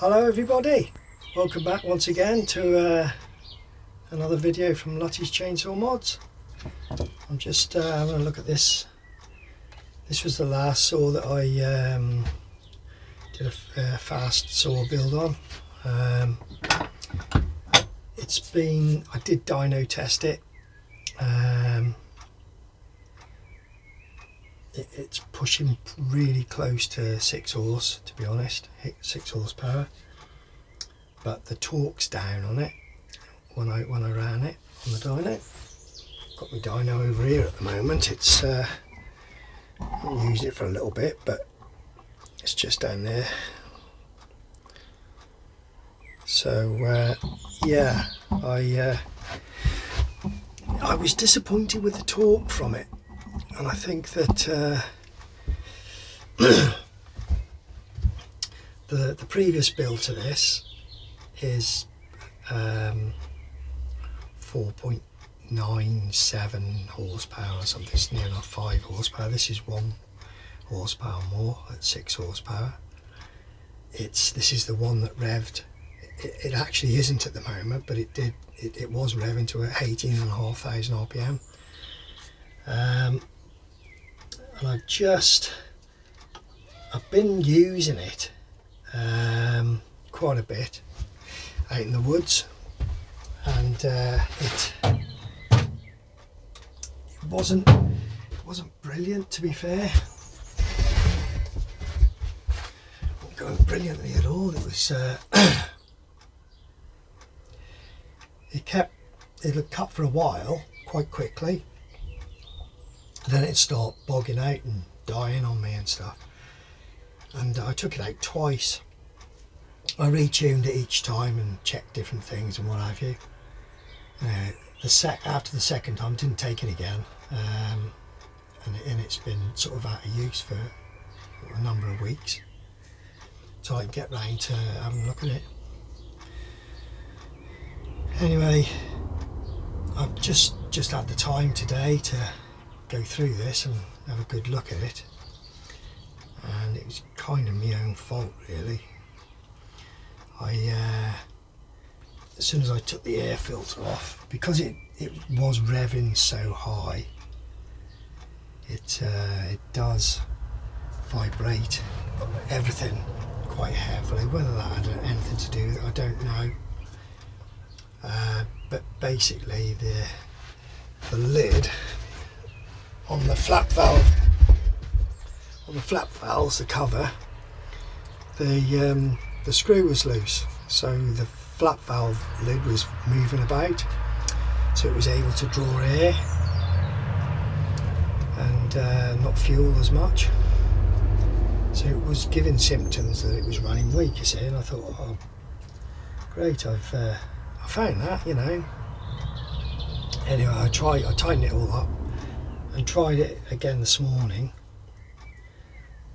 Hello everybody, welcome back once again to another video from Lutys Chainsaw Mods. I'm just having a look at this. This was the last saw that I did a fast saw build on. I did dyno test it. It's pushing really close to 6 horse, to be honest, 6 horsepower, but the torque's down on it when I ran it on the dyno. Got my dyno over here at the moment. It's I'm using it for a little bit, but it's just down there. So yeah, I was disappointed with the torque from it. And I think that the previous build to this is 4.97 horsepower or something. It's near enough 5 horsepower. This is 1 horsepower more at 6 horsepower. This is the one that revved. It actually isn't at the moment, but it was revving to 18,500 RPM. And I've been using it quite a bit out in the woods, and it wasn't brilliant, to be fair. Not going brilliantly at all. It was it'll cut for a while quite quickly. Then it'd start bogging out and dying on me and stuff. And I took it out twice. I retuned it each time and checked different things and what have you. After the second time, didn't take it again, and it's been sort of out of use for a number of weeks. So I can get round to having a look at it. Anyway, I've just had the time today to go through this and have a good look at it, and it was kind of my own fault, really. As soon as I took the air filter off, because it was revving so high, it does vibrate everything quite heavily. Whether that had anything to do with it, I don't know. But basically the lid on the flap valves, the cover, the screw was loose, so the flap valve lid was moving about, so it was able to draw air and not fuel as much. So it was giving symptoms that it was running weak, you see, and I thought, oh great, I found that, you know. Anyway, I tightened it all up and tried it again this morning,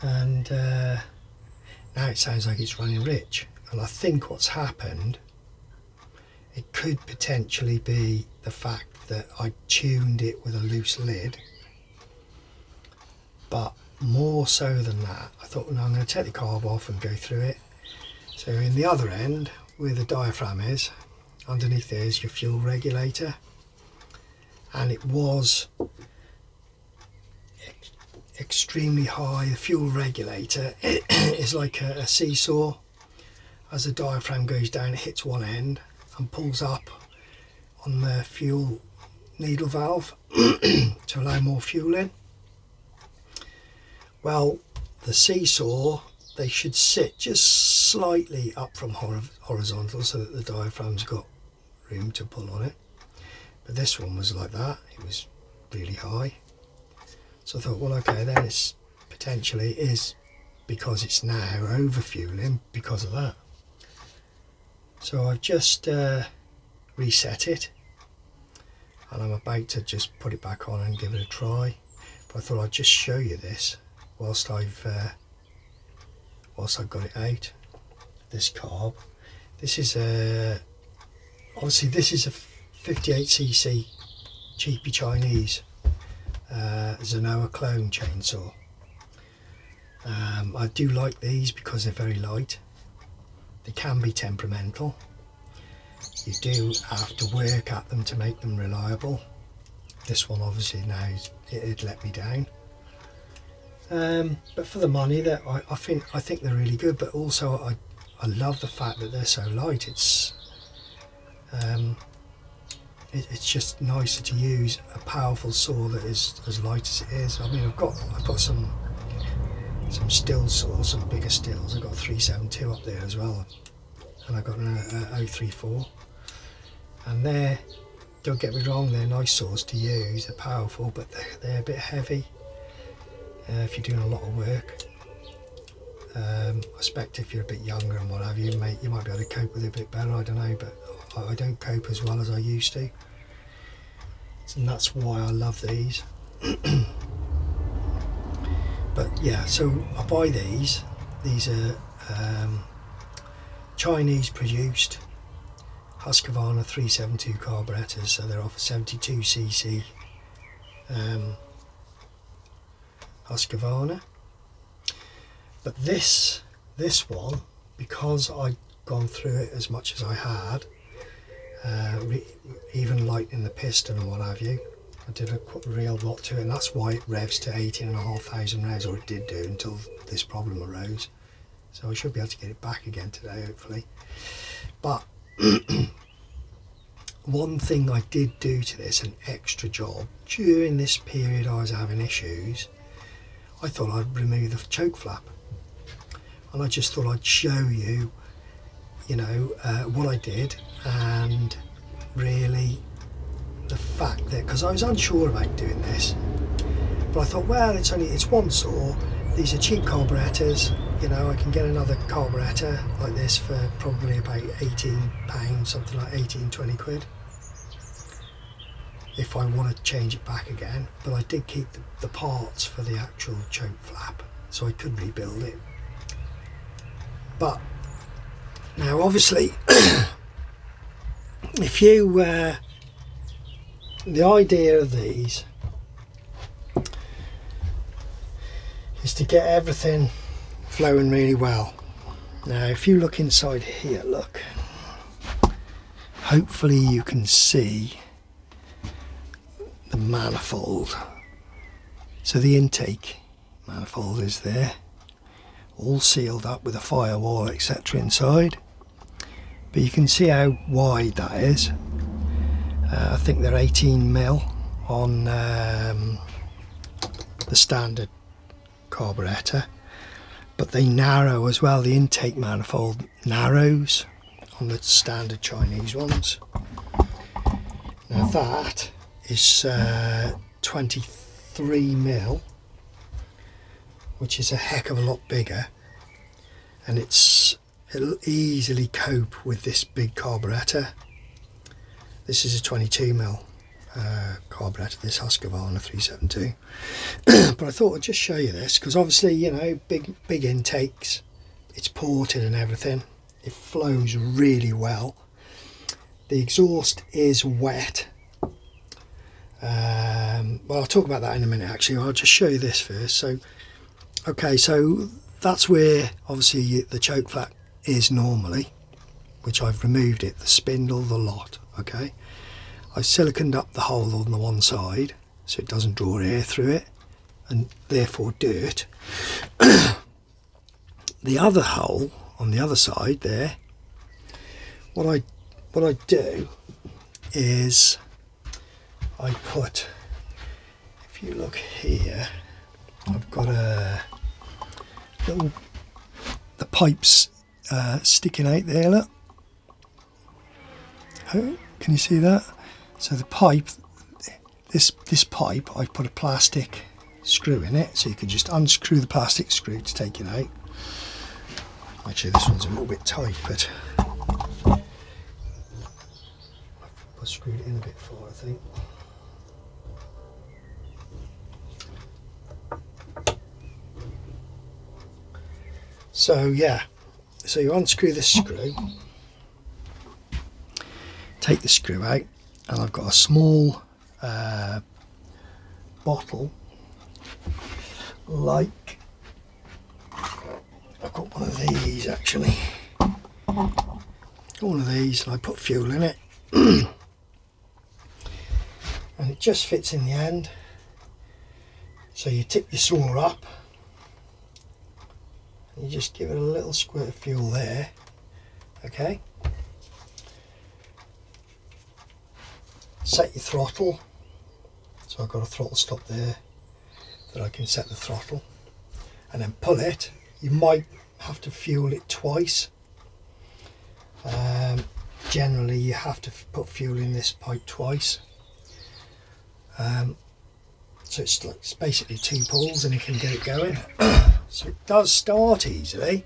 and now it sounds like it's running rich. And I think what's happened, it could potentially be the fact that I tuned it with a loose lid, but more so than that, I thought, no, I'm going to take the carb off and go through it. So in the other end, where the diaphragm is, underneath there is your fuel regulator, and it was extremely high. The fuel regulator is like a seesaw. As the diaphragm goes down, it hits one end and pulls up on the fuel needle valve to allow more fuel in. Well, the seesaw, they should sit just slightly up from horizontal so that the diaphragm's got room to pull on it. But this one was like that. It was really high. So I thought, well, okay, then it's potentially is because it's now over fueling because of that. So I've just reset it, and I'm about to just put it back on and give it a try. But I thought I'd just show you this whilst I've got it out. This carb. This is obviously this is a 58cc cheapy Chinese Zenoa clone chainsaw. I do like these because they're very light. They can be temperamental. You do have to work at them to make them reliable. This one obviously now it let me down. But for the money, that I think they're really good. But also I love the fact that they're so light. It's just nicer to use a powerful saw that is as light as it is. I mean, I've got some still saws, some bigger stills. I've got a 372 up there as well, and I've got an 034. And don't get me wrong, they're nice saws to use. They're powerful, but they're a bit heavy if you're doing a lot of work. I expect if you're a bit younger and what have you, you might be able to cope with it a bit better. I don't know, but I don't cope as well as I used to, and that's why I love these. But yeah, so I buy these. These are Chinese produced Husqvarna 372 carburetors, so they're off a 72cc Husqvarna. But this one, because I'd gone through it as much as I had, even lightening the piston and what have you, I did a real lot to it, and that's why it revs to 18,500 revs, or it did do until this problem arose. So I should be able to get it back again today, hopefully. But one thing I did do to this, an extra job, during this period I was having issues, I thought I'd remove the choke flap. And I just thought I'd show you, what I did, and really the fact that, because I was unsure about doing this, but I thought, well, it's one saw, these are cheap carburetors, I can get another carburetor like this for probably about £18, something like 18-20 quid, if I want to change it back again. But I did keep the parts for the actual choke flap, so I could rebuild it. But now obviously if you the idea of these is to get everything flowing really well. Now if you look inside here, look, hopefully you can see the manifold. So the intake manifold is there, all sealed up with a firewall, etc. inside, but you can see how wide that is. I think they're 18mm on the standard carburetor, but they narrow as well. The intake manifold narrows on the standard Chinese ones. Now that is 23mm, which is a heck of a lot bigger, and it'll easily cope with this big carburetor. This is a 22mm carburetor, this Husqvarna 372. But I thought I'd just show you this, because obviously, big intakes, it's ported and everything, it flows really well. The exhaust is wet. Well, I'll talk about that in a minute. Actually, I'll just show you this first. So that's where obviously the choke flap is normally, which I've removed it, the spindle, the lot. Okay, I siliconed up the hole on the one side so it doesn't draw air through it and therefore dirt. The other hole on the other side there, what I do is I put, if you look here, I've got the pipes sticking out there, look. Oh, can you see that? So the pipe, this pipe, I put a plastic screw in it, so you can just unscrew the plastic screw to take it out. Actually, this one's a little bit tight, but I've screwed it in a bit far, I think. So yeah, so you unscrew this screw, take the screw out, and I've got a small bottle, like I've got one of these actually. one of these, and I put fuel in it. And it just fits in the end. So you tip your saw up, and you just give it a little squirt of fuel there, okay? Set your throttle. So I've got a throttle stop there that I can set the throttle, and then pull it. You might have to fuel it twice. Generally you have to put fuel in this pipe twice. So it's basically 2 pulls and you can get it going. So it does start easily,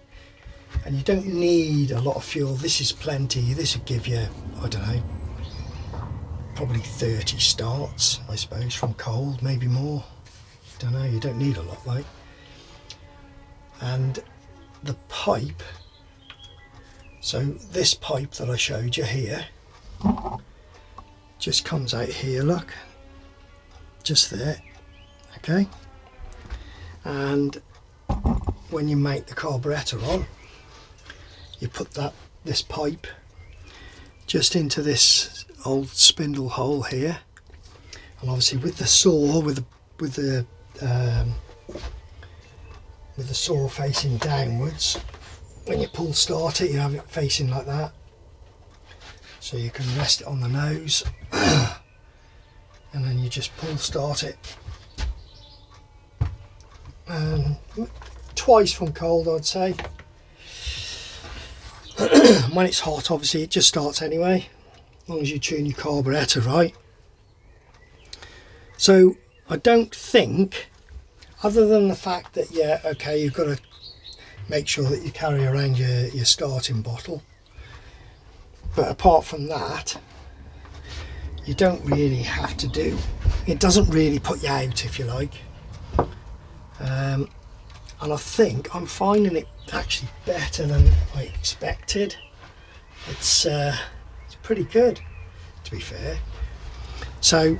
and you don't need a lot of fuel. This is plenty. This would give you, I don't know, probably 30 starts, I suppose, from cold, maybe more. Don't know, you don't need a lot, like. And the pipe, so this pipe that I showed you here just comes out here, look, just there, okay? And when you mount the carburettor on, you put this pipe just into this old spindle hole here, and obviously with the saw, with the saw facing downwards, when you pull start it, you have it facing like that, so you can rest it on the nose, and then you just pull start it, twice from cold, I'd say. When it's hot, obviously it just starts anyway, as long as you tune your carburettor right. So I don't think, other than the fact that, yeah, okay, you've got to make sure that you carry around your starting bottle, but apart from that, you don't really have to do, it doesn't really put you out, if you like. And I think I'm finding it actually better than I expected. It's pretty good, to be fair. So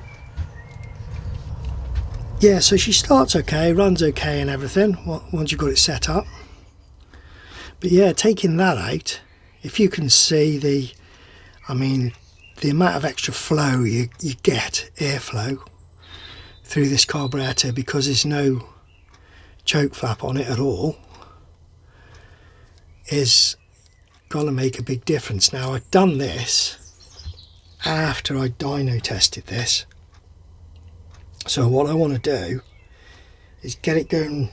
yeah, so she starts okay, runs okay and everything once you've got it set up. But yeah, taking that out, if you can see the amount of extra flow you get, airflow, through this carburettor, because there's no choke flap on it at all, is going to make a big difference. Now, I've done this after I dyno tested this, so what I want to do is get it going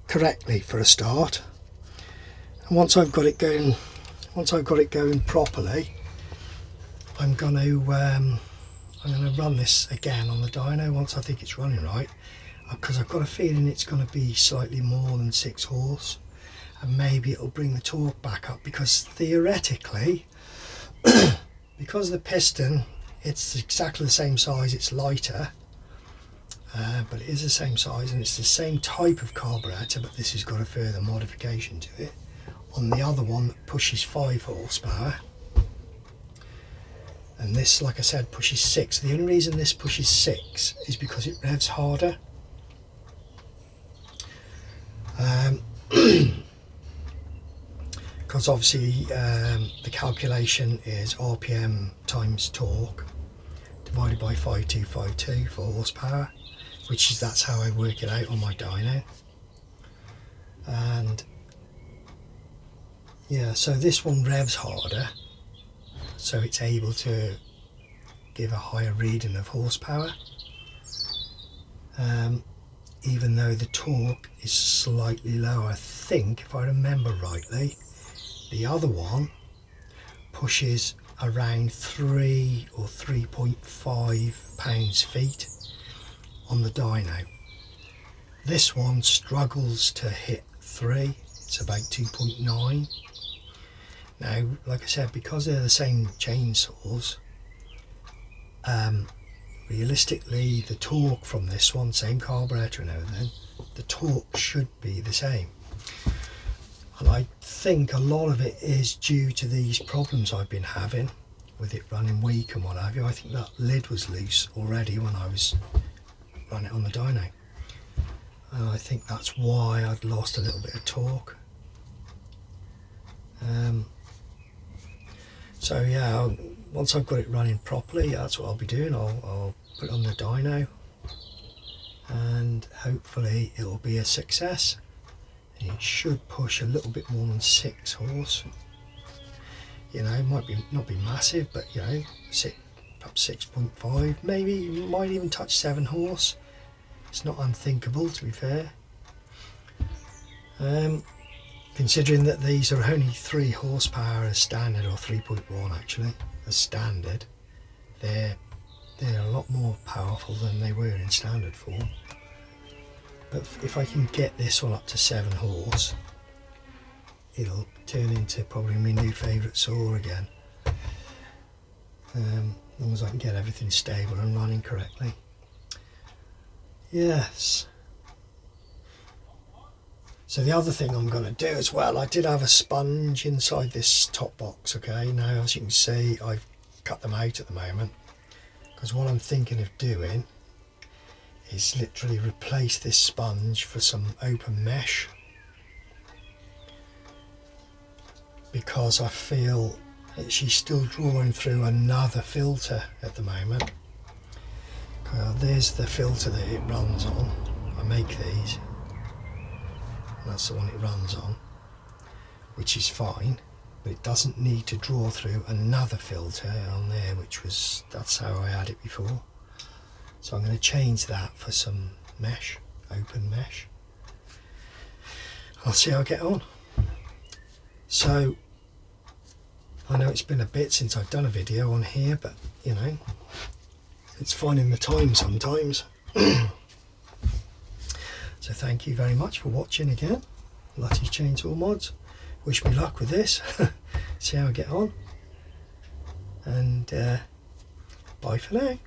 correctly for a start, and once I've got it going properly, I'm going to run this again on the dyno once I think it's running right, because I've got a feeling it's going to be slightly more than 6 horse, and maybe it'll bring the torque back up, because theoretically because the piston, it's exactly the same size, it's lighter, but it is the same size and it's the same type of carburettor, but this has got a further modification to it on the other one that pushes 5 horsepower, and this, like I said, pushes 6. The only reason this pushes 6 is because it revs harder. Because obviously the calculation is RPM times torque divided by 5252 for horsepower, that's how I work it out on my dyno. And yeah, so this one revs harder, so it's able to give a higher reading of horsepower, even though the torque is slightly lower. I think, if I remember rightly, the other one pushes around 3 or 3.5 pounds-feet on the dyno. This one struggles to hit 3, it's about 2.9. Now, like I said, because they're the same chainsaws, realistically the torque from this one, same carburettor and everything, the torque should be the same. And I think a lot of it is due to these problems I've been having with it running weak and what have you. I think that lid was loose already when I was running it on the dyno, and I think that's why I'd lost a little bit of torque. So yeah, once I've got it running properly, that's what I'll be doing. I'll put it on the dyno and hopefully it'll be a success. It should push a little bit more than 6 horse. You know, it might not be massive, but you know, up 6.5, maybe might even touch 7 horse. It's not unthinkable, to be fair. Considering that these are only 3 horsepower as standard, or 3.1 actually as standard, they're a lot more powerful than they were in standard form. But if I can get this one up to 7 horse, it'll turn into probably my new favourite saw again. As long as I can get everything stable and running correctly. Yes. So the other thing I'm going to do as well, I did have a sponge inside this top box, okay? Now as you can see, I've cut them out at the moment, because what I'm thinking of doing is literally replace this sponge for some open mesh, because I feel that she's still drawing through another filter at the moment. There's the filter that it runs on. I make these. That's the one it runs on, which is fine, but it doesn't need to draw through another filter on there, that's how I had it before. So I'm going to change that for some mesh, open mesh. I'll see how I get on. So I know it's been a bit since I've done a video on here, but you know, it's finding the time sometimes. So thank you very much for watching again, Lutys Chainsaw Mods. Wish me luck with this. See how I get on, and bye for now.